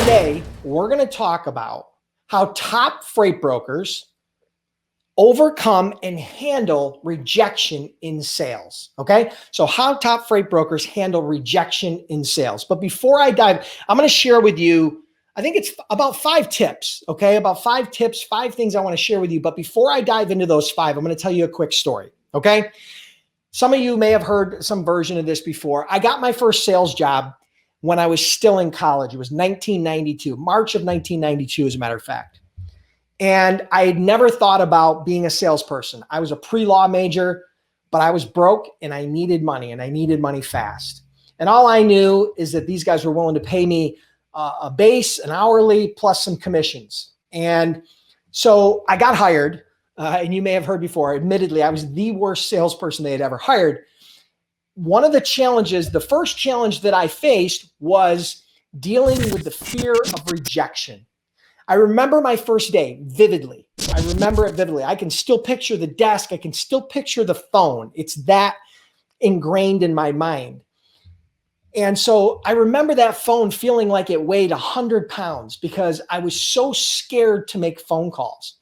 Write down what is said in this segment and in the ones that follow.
Today, we're going to talk about how top freight brokers overcome and handle rejection in sales. Okay. So how top freight brokers handle rejection in sales. But before I dive, I'm going to share with you, I think it's about 5 tips. Okay. About 5 tips, 5 things I want to share with you. But before I dive into those 5, I'm going to tell you a quick story. Okay. Some of you may have heard some version of this before. I got my first sales job when I was still in college. It was 1992, March of 1992, as a matter of fact. And I had never thought about being a salesperson. I was a pre-law major, but I was broke and I needed money fast. And all I knew is that these guys were willing to pay me a base, an hourly, plus some commissions. And so I got hired, and you may have heard before, admittedly, I was the worst salesperson they had ever hired. One of the challenges, the first challenge that I faced was dealing with the fear of rejection. I remember my first day vividly. I remember it vividly. I can still picture the desk. I can still picture the phone. It's that ingrained in my mind. And so I remember that phone feeling like it weighed 100 pounds because I was so scared to make phone calls.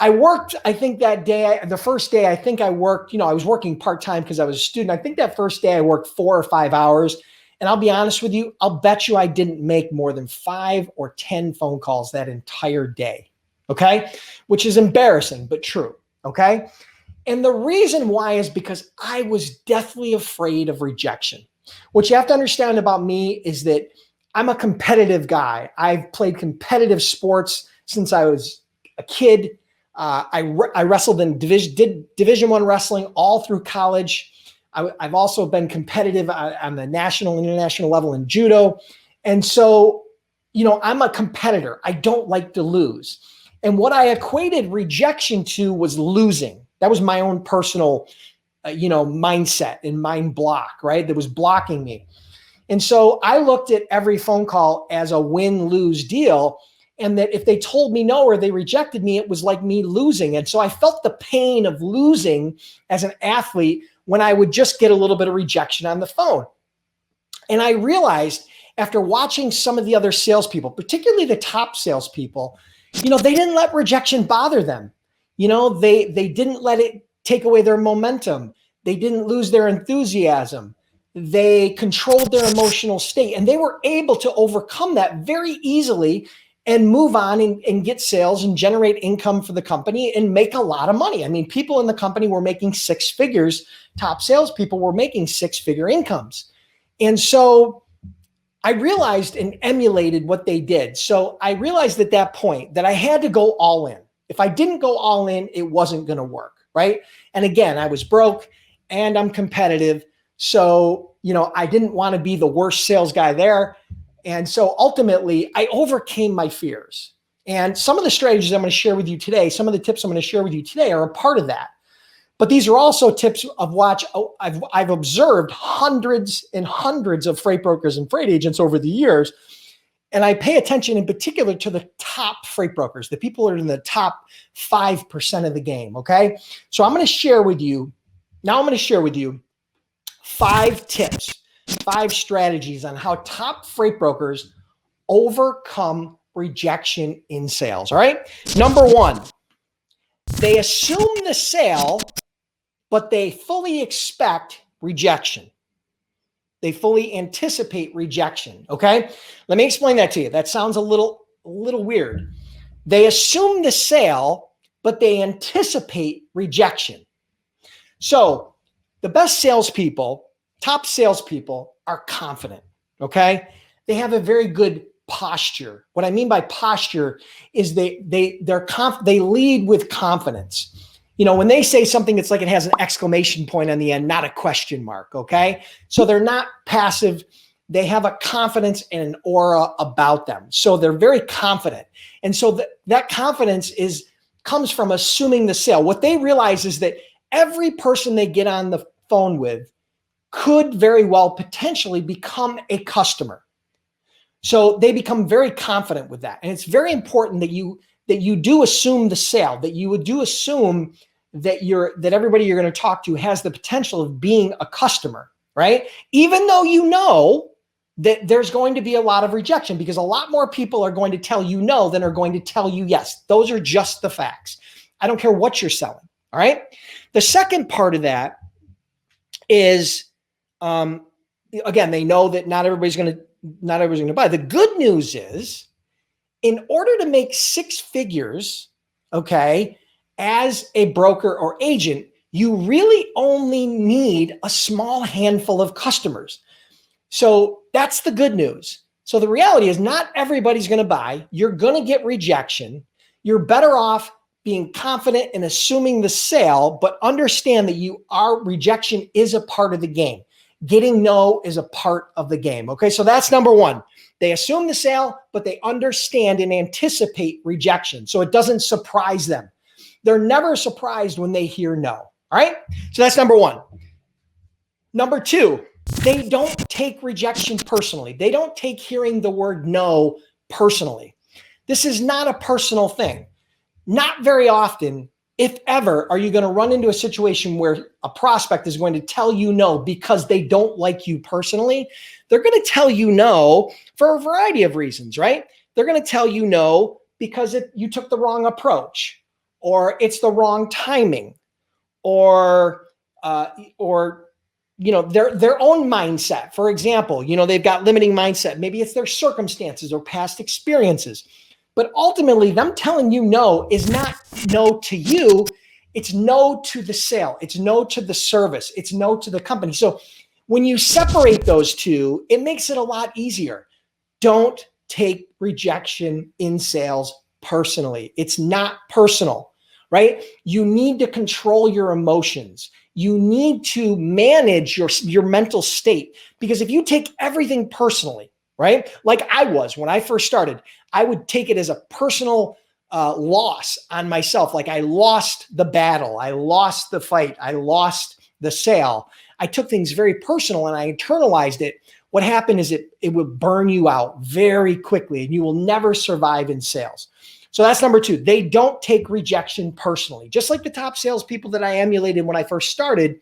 I worked, I think that day, the first day, I think I worked, I was working part-time because I was a student. I think that first day I worked 4 or 5 hours. And I'll be honest with you, I'll bet you I didn't make more than 5 or 10 phone calls that entire day. Okay. Which is embarrassing, but true. Okay. And the reason why is because I was deathly afraid of rejection. What you have to understand about me is that I'm a competitive guy. I've played competitive sports since I was a kid. I wrestled in did Division I wrestling all through college. I've also been competitive on the national and international level in judo. And so, I'm a competitor. I don't like to lose. And what I equated rejection to was losing. That was my own personal, mindset and mind block, right? That was blocking me. And so I looked at every phone call as a win-lose deal. And that if they told me no or they rejected me, it was like me losing. And so I felt the pain of losing as an athlete when I would just get a little bit of rejection on the phone. And I realized after watching some of the other salespeople, particularly the top salespeople, they didn't let rejection bother them. They didn't let it take away their momentum. They didn't lose their enthusiasm. They controlled their emotional state, and they were able to overcome that very easily and move on and get sales and generate income for the company and make a lot of money. I mean, people in the company were making 6 figures. Top salespeople were making 6-figure incomes. And so I realized and emulated what they did. So I realized at that point that I had to go all in. If I didn't go all in, it wasn't going to work, right? And again, I was broke and I'm competitive. So, I didn't want to be the worst sales guy there. And so ultimately, I overcame my fears. And some of the strategies I'm going to share with you today, some of the tips I'm going to share with you today are a part of that. But these are also tips of I've observed hundreds and hundreds of freight brokers and freight agents over the years. And I pay attention in particular to the top freight brokers, the people that are in the top 5% of the game. Okay. So I'm going to share with you 5 tips. 5 strategies on how top freight brokers overcome rejection in sales. All right. Number 1, they assume the sale, but they fully expect rejection. They fully anticipate rejection. Okay. Let me explain that to you. That sounds a little weird. They assume the sale, but they anticipate rejection. So the best salespeople, top salespeople, are confident, okay? They have a very good posture. What I mean by posture is they lead with confidence. When they say something, it's like it has an exclamation point on the end, not a question mark, okay? So they're not passive. They have a confidence and an aura about them. So they're very confident. And so that confidence comes from assuming the sale. What they realize is that every person they get on the phone with could very well potentially become a customer. So they become very confident with that. And it's very important that you do assume the sale, that you would do assume that everybody you're going to talk to has the potential of being a customer, right? Even though that there's going to be a lot of rejection because a lot more people are going to tell you no than are going to tell you yes. Those are just the facts. I don't care what you're selling. All right. The second part of that is, again, they know that not everybody's going to buy. The good news is, in order to make six figures, okay, as a broker or agent, you really only need a small handful of customers. So that's the good news. So the reality is not everybody's going to buy. You're going to get rejection. You're better off being confident in assuming the sale, but understand that rejection is a part of the game. Getting no is a part of the game. Okay, so that's number one. They assume the sale, but they understand and anticipate rejection. So it doesn't surprise them. They're never surprised when they hear no. All right, so that's number one. Number two, they don't take rejection personally. They don't take hearing the word no personally. This is not a personal thing. Not very often, if ever, are you going to run into a situation where a prospect is going to tell you no because they don't like you personally. They're going to tell you no for a variety of reasons, right? They're going to tell you no because you took the wrong approach, or it's the wrong timing, or their own mindset. For example, they've got limiting mindset. Maybe it's their circumstances or past experiences. But ultimately, them telling you no is not no to you. It's no to the sale. It's no to the service. It's no to the company. So when you separate those two, it makes it a lot easier. Don't take rejection in sales personally. It's not personal, right? You need to control your emotions. You need to manage your mental state, because if you take everything personally, right? Like I was when I first started, I would take it as a personal loss on myself. Like I lost the battle. I lost the fight. I lost the sale. I took things very personal and I internalized it. What happened is it would burn you out very quickly and you will never survive in sales. So that's number two. They don't take rejection personally. Just like the top salespeople that I emulated when I first started,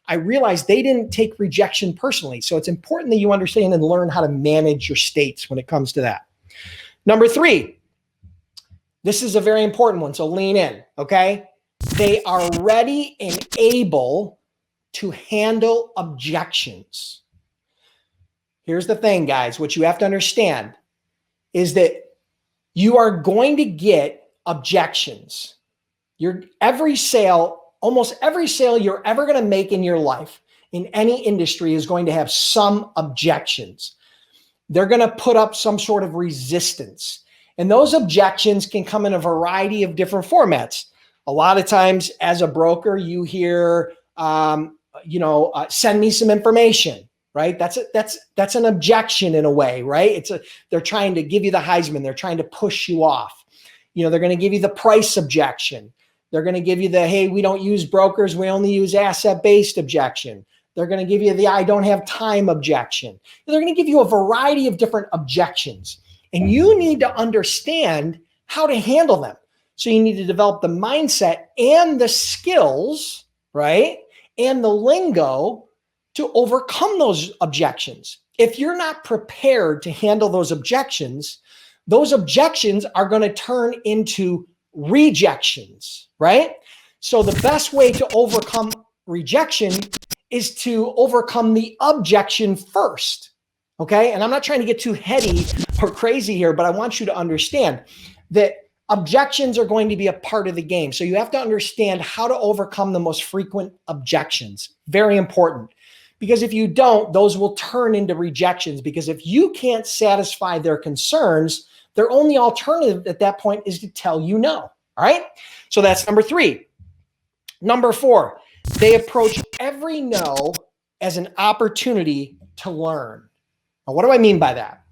I realized they didn't take rejection personally. So it's important that you understand and learn how to manage your states when it comes to that. Number three, this is a very important one, so lean in, okay? They are ready and able to handle objections. Here's the thing, guys. What you have to understand is that you are going to get objections. Almost every sale you're ever going to make in your life, in any industry, is going to have some objections. They're going to put up some sort of resistance. And those objections can come in a variety of different formats. A lot of times as a broker, you hear, send me some information, right? That's an objection in a way, right? They're trying to give you the Heisman. They're trying to push you off. They're going to give you the price objection. They're going to give you the, hey, we don't use brokers. We only use asset-based objection. They're going to give you the, I don't have time objection. They're going to give you a variety of different objections. And you need to understand how to handle them. So you need to develop the mindset and the skills, right? And the lingo to overcome those objections. If you're not prepared to handle those objections are going to turn into rejections, right? So the best way to overcome rejection is to overcome the objection first, okay? And I'm not trying to get too heady or crazy here, but I want you to understand that objections are going to be a part of the game. So you have to understand how to overcome the most frequent objections. Very important. Because if you don't, those will turn into rejections. Because if you can't satisfy their concerns, their only alternative at that point is to tell you no. All right? So that's number three. Number four, they approach every no as an opportunity to learn. Now, what do I mean by that?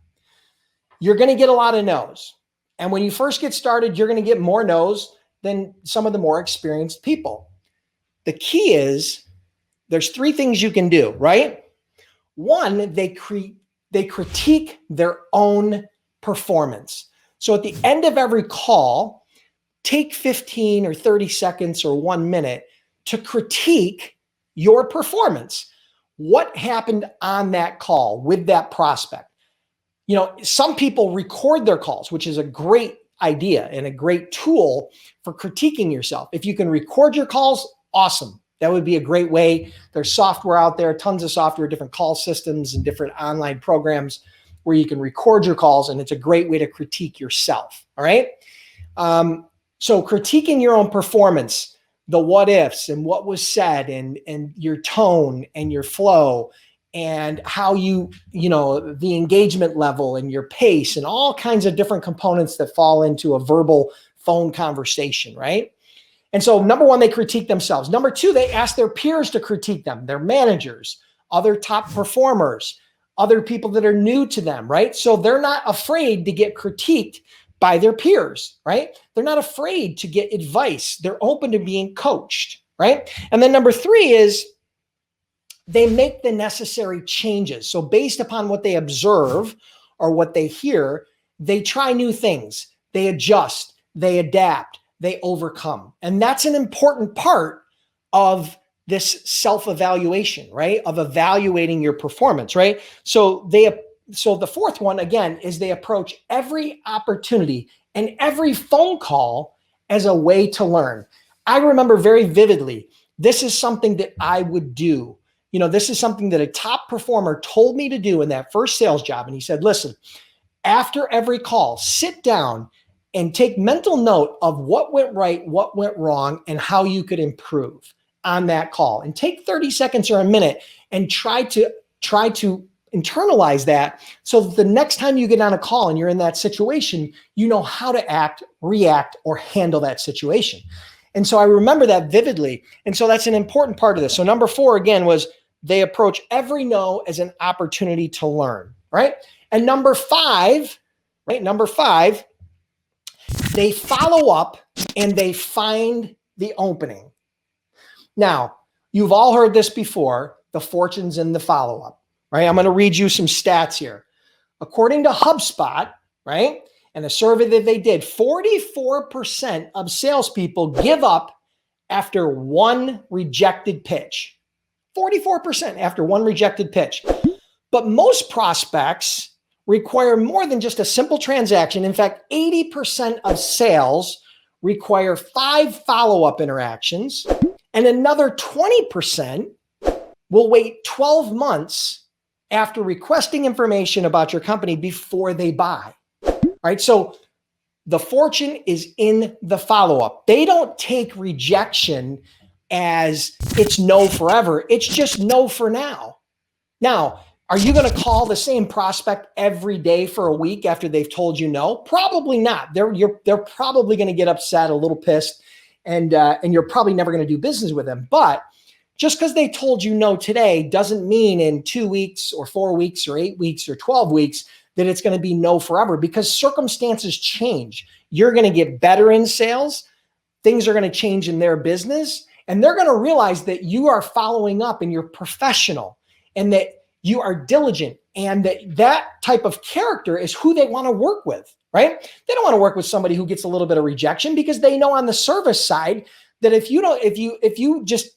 You're going to get a lot of no's. And when you first get started, you're going to get more no's than some of the more experienced people. The key is there's three things you can do, right? One, they critique their own performance. So at the end of every call, take 15 or 30 seconds or 1 minute to critique your performance. What happened on that call with that prospect? some people record their calls, which is a great idea and a great tool for critiquing yourself. If you can record your calls, awesome. That would be a great way. There's software out there, tons of software, different call systems and different online programs where you can record your calls, and it's a great way to critique yourself. All right. So critiquing your own performance, the what ifs and what was said, and your tone and your flow, and how the engagement level and your pace and all kinds of different components that fall into a verbal phone conversation, right? And so number one, they critique themselves. Number two, they ask their peers to critique them, their managers, other top performers, other people that are new to them, right? So they're not afraid to get critiqued by their peers, right? They're not afraid to get advice. They're open to being coached, right? And then number three is they make the necessary changes. So based upon what they observe or what they hear, they try new things. They adjust, they adapt, they overcome. And that's an important part of this self-evaluation, right? Of evaluating your performance, right? So the fourth one, again, is they approach every opportunity and every phone call as a way to learn. I remember very vividly, this is something that I would do. This is something that a top performer told me to do in that first sales job. And he said, listen, after every call, sit down and take mental note of what went right, what went wrong, and how you could improve on that call. And take 30 seconds or a minute and try to internalize that, so that the next time you get on a call and you're in that situation, you know how to act, react, or handle that situation. And so I remember that vividly. And so that's an important part of this. So number four, again, was they approach every no as an opportunity to learn, right? And number five, they follow up and they find the opening. Now, you've all heard this before, the fortune's in the follow-up, right? I'm going to read you some stats here. According to HubSpot, right, and a survey that they did, 44% of salespeople give up after one rejected pitch. 44% after one rejected pitch. But most prospects require more than just a simple transaction. In fact, 80% of sales require 5 follow-up interactions, and another 20% will wait 12 months after requesting information about your company before they buy. All right, so the fortune is in the follow-up. They don't take rejection as it's no forever. It's just no for now. Now, are you going to call the same prospect every day for a week after they've told you no? Probably not. They're probably going to get upset, a little pissed, and you're probably never going to do business with them. But just because they told you no today doesn't mean in 2 weeks or 4 weeks or 8 weeks or 12 weeks that it's going to be no forever, because circumstances change. You're going to get better in sales. Things are going to change in their business, and they're going to realize that you are following up and you're professional and that you are diligent, and that type of character is who they want to work with, right? They don't want to work with somebody who gets a little bit of rejection, because they know on the service side that if you just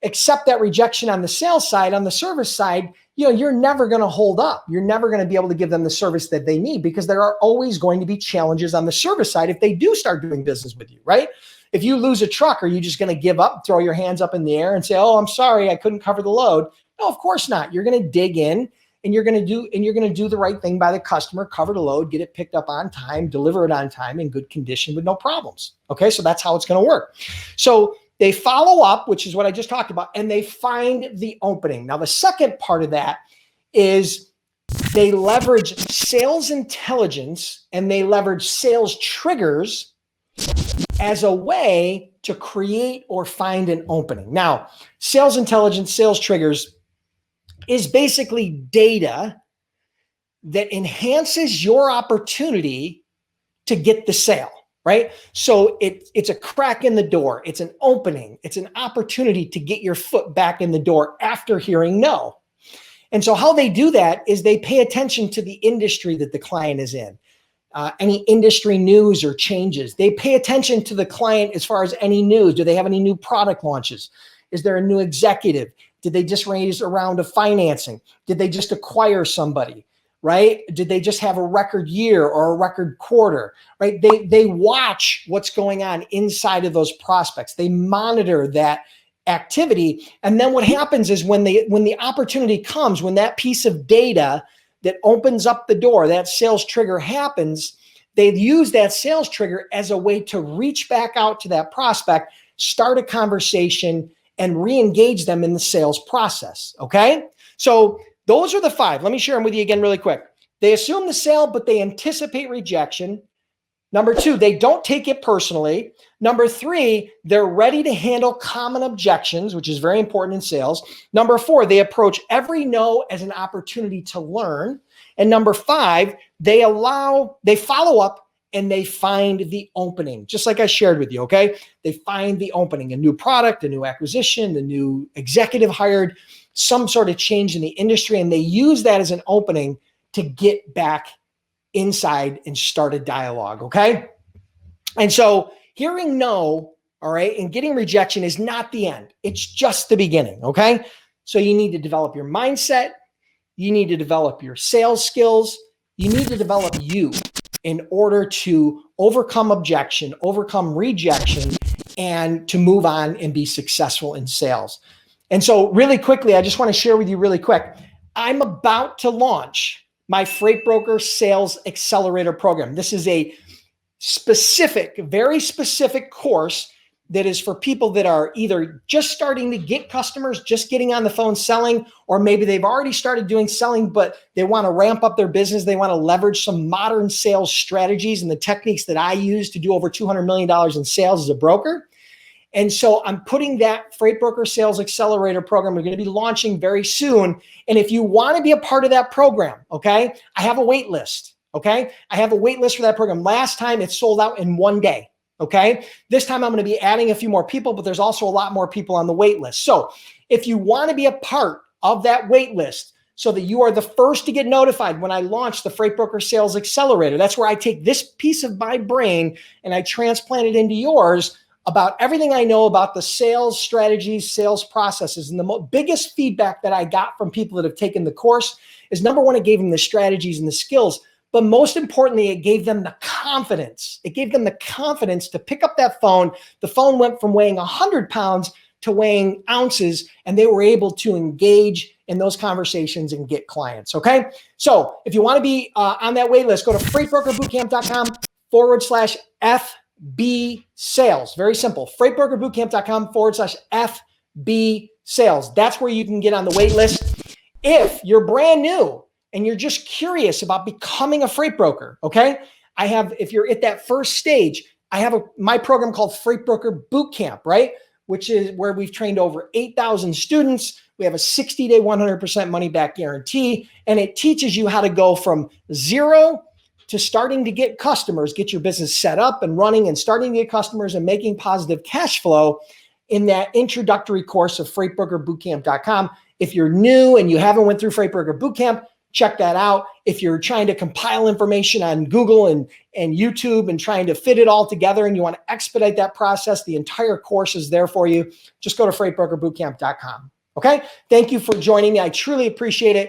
accept that rejection on the sales side, on the service side, you're never going to hold up. You're never going to be able to give them the service that they need, because there are always going to be challenges on the service side if they do start doing business with you, right? If you lose a truck, are you just going to give up, throw your hands up in the air and say, "Oh, I'm sorry, I couldn't cover the load"? No, of course not. You're going to dig in, and you're going to do the right thing by the customer, cover the load, get it picked up on time, deliver it on time in good condition with no problems. Okay, so that's how it's going to work. So they follow up, which is what I just talked about, and they find the opening. Now, the second part of that is they leverage sales intelligence and they leverage sales triggers as a way to create or find an opening. Now, sales intelligence, sales triggers is basically data that enhances your opportunity to get the sale, right? So it's a crack in the door. It's an opening. It's an opportunity to get your foot back in the door after hearing no. And so how they do that is they pay attention to the industry that the client is in. Any industry news or changes. They pay attention to the client as far as any news. Do they have any new product launches? Is there a new executive? Did they just raise a round of financing? Did they just acquire somebody? right? Did they just have a record year or a record quarter, right? They watch what's going on inside of those prospects. They monitor that activity. And then what happens is when the opportunity comes, when that piece of data that opens up the door, that sales trigger happens, they use that sales trigger as a way to reach back out to that prospect, start a conversation, and re-engage them in the sales process, okay? So those are the 5. Let me share them with you again really quick. They assume the sale, but they anticipate rejection. Number 2, they don't take it personally. Number 3, they're ready to handle common objections, which is very important in sales. Number 4, they approach every no as an opportunity to learn. And number 5, they follow up and they find the opening, just like I shared with you, okay? They find the opening, a new product, a new acquisition, a new executive hired, some sort of change in the industry, and they use that as an opening to get back inside and start a dialogue, okay? And so hearing no, all right, and getting rejection is not the end. It's just the beginning, okay? So you need to develop your mindset. You need to develop your sales skills. You need to develop you in order to overcome objection, overcome rejection, and to move on and be successful in sales. And so really quickly, I just want to share with you really quick. I'm about to launch my Freight Broker Sales Accelerator program. This is a specific, very specific course that is for people that are either just starting to get customers, just getting on the phone selling, or maybe they've already started doing selling, but they want to ramp up their business. They want to leverage some modern sales strategies and the techniques that I use to do over $200 million in sales as a broker. And so I'm putting that Freight Broker Sales Accelerator program. We're going to be launching very soon. And if you want to be a part of that program, okay, I have a wait list, okay? I have a wait list for that program. Last time it sold out in 1 day, okay? This time I'm going to be adding a few more people, but there's also a lot more people on the wait list. So if you want to be a part of that wait list so that you are the first to get notified when I launch the Freight Broker Sales Accelerator, that's where I take this piece of my brain and I transplant it into yours about everything I know about the sales strategies, sales processes. And the biggest feedback that I got from people that have taken the course is, number 1, it gave them the strategies and the skills, but most importantly, it gave them the confidence. It gave them the confidence to pick up that phone. The phone went from weighing 100 pounds to weighing ounces, and they were able to engage in those conversations and get clients, okay? So if you want to be on that wait list, go to freightbrokerbootcamp.com/FB sales. Very simple. freightbrokerbootcamp.com/FB sales. That's where you can get on the wait list. If you're brand new and you're just curious about becoming a freight broker, okay? If you're at that first stage, I have my program called Freight Broker Bootcamp, right? Which is where we've trained over 8,000 students. We have a 60-day, 100% money back guarantee, and it teaches you how to go from 0 to starting to get customers, get your business set up and running and starting to get customers and making positive cash flow in that introductory course of freightbrokerbootcamp.com. If you're new and you haven't went through Freight Broker Bootcamp, check that out. If you're trying to compile information on Google and YouTube and trying to fit it all together and you want to expedite that process, the entire course is there for you. Just go to freightbrokerbootcamp.com. Okay? Thank you for joining me. I truly appreciate it.